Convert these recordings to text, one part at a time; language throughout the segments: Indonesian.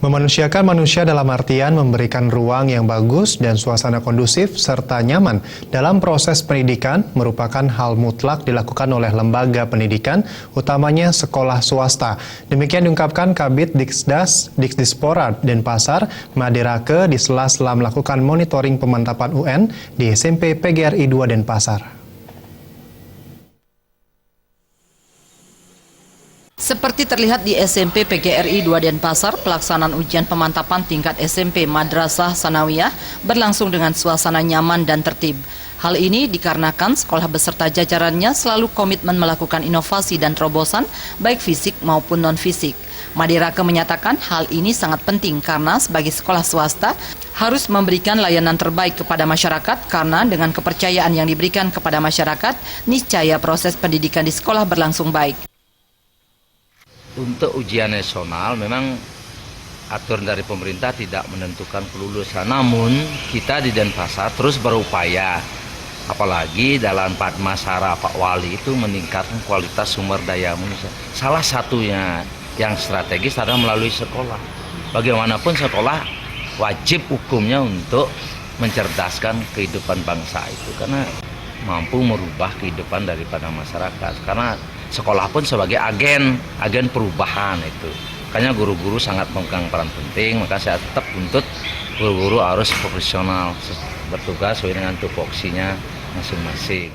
Memanusiakan manusia dalam artian memberikan ruang yang bagus dan suasana kondusif serta nyaman dalam proses pendidikan merupakan hal mutlak dilakukan oleh lembaga pendidikan, utamanya sekolah swasta. Demikian diungkapkan Kabid Dikdispora Denpasar, Madirake di sela-sela melakukan monitoring pemantapan UN di SMP PGRI 2 Denpasar. Seperti terlihat di SMP PGRI 2 Denpasar, pelaksanaan ujian pemantapan tingkat SMP Madrasah Sanawiyah berlangsung dengan suasana nyaman dan tertib. Hal ini dikarenakan sekolah beserta jajarannya selalu komitmen melakukan inovasi dan terobosan, baik fisik maupun non-fisik. Madirake menyatakan hal ini sangat penting karena sebagai sekolah swasta harus memberikan layanan terbaik kepada masyarakat karena dengan kepercayaan yang diberikan kepada masyarakat, niscaya proses pendidikan di sekolah berlangsung baik. Untuk ujian nasional memang aturan dari pemerintah tidak menentukan kelulusan, namun kita di Denpasar terus berupaya, apalagi dalam Padmasara Pak Wali itu meningkatkan kualitas sumber daya manusia. Salah satunya yang strategis adalah melalui sekolah. Bagaimanapun sekolah wajib hukumnya untuk mencerdaskan kehidupan bangsa itu karena mampu merubah kehidupan daripada masyarakat, karena sekolah pun sebagai agen perubahan itu. Makanya guru-guru sangat memegang peran penting, maka saya tetap untuk guru-guru harus profesional, bertugas sesuai dengan tupoksinya masing-masing.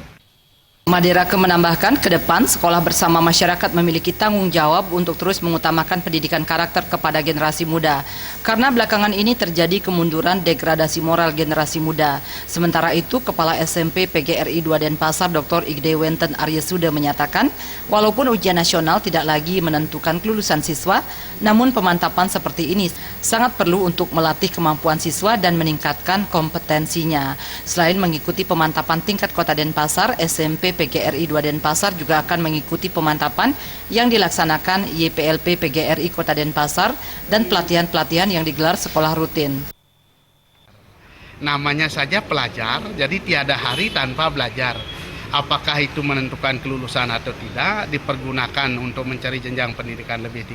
Madirake menambahkan, ke depan sekolah bersama masyarakat memiliki tanggung jawab untuk terus mengutamakan pendidikan karakter kepada generasi muda. Karena belakangan ini terjadi kemunduran degradasi moral generasi muda. Sementara itu, Kepala SMP PGRI 2 Denpasar Dr. Igde Wenten Aryesude menyatakan, walaupun ujian nasional tidak lagi menentukan kelulusan siswa, namun pemantapan seperti ini sangat perlu untuk melatih kemampuan siswa dan meningkatkan kompetensinya. Selain mengikuti pemantapan tingkat Kota Denpasar, SMP PGRI 2 Denpasar juga akan mengikuti pemantapan yang dilaksanakan YPLP PGRI Kota Denpasar dan pelatihan-pelatihan yang digelar sekolah rutin. Namanya saja pelajar, jadi tiada hari tanpa belajar. Apakah itu menentukan kelulusan atau tidak, dipergunakan untuk mencari jenjang pendidikan lebih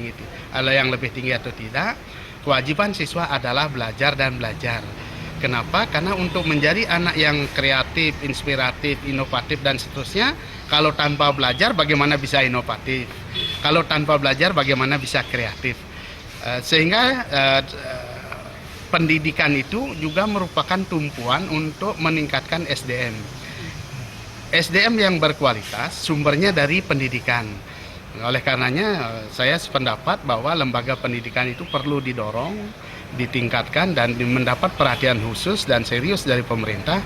tinggi atau tidak, kewajiban siswa adalah belajar dan belajar. Kenapa? Karena untuk menjadi anak yang kreatif, inspiratif, inovatif, dan seterusnya, kalau tanpa belajar bagaimana bisa inovatif? Kalau tanpa belajar bagaimana bisa kreatif? Sehingga pendidikan itu juga merupakan tumpuan untuk meningkatkan SDM. SDM yang berkualitas sumbernya dari pendidikan. Oleh karenanya saya sependapat bahwa lembaga pendidikan itu perlu didorong, ditingkatkan dan mendapat perhatian khusus dan serius dari pemerintah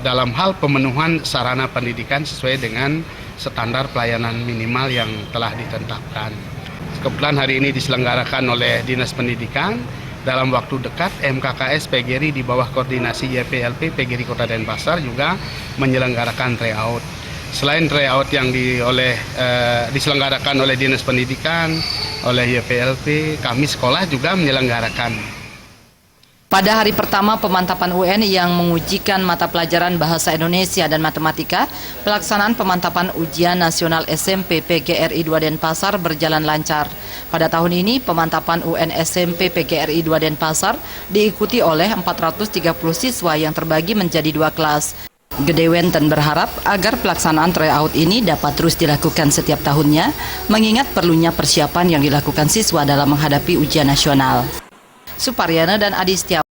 dalam hal pemenuhan sarana pendidikan sesuai dengan standar pelayanan minimal yang telah ditetapkan. Kebetulan hari ini diselenggarakan oleh Dinas Pendidikan. Dalam waktu dekat MKKS PGRI di bawah koordinasi YPLP PGRI Kota Denpasar juga menyelenggarakan tryout. Selain tryout yang diselenggarakan oleh Dinas Pendidikan, oleh YPLP, kami sekolah juga menyelenggarakan. Pada hari pertama pemantapan UN yang mengujikan mata pelajaran Bahasa Indonesia dan Matematika, pelaksanaan pemantapan ujian nasional SMP PGRI 2 Denpasar berjalan lancar. Pada tahun ini, pemantapan UN SMP PGRI 2 Denpasar diikuti oleh 430 siswa yang terbagi menjadi 2 kelas. Gede Wenten berharap agar pelaksanaan tryout ini dapat terus dilakukan setiap tahunnya, mengingat perlunya persiapan yang dilakukan siswa dalam menghadapi ujian nasional. Suparyana dan Adi Setiawan.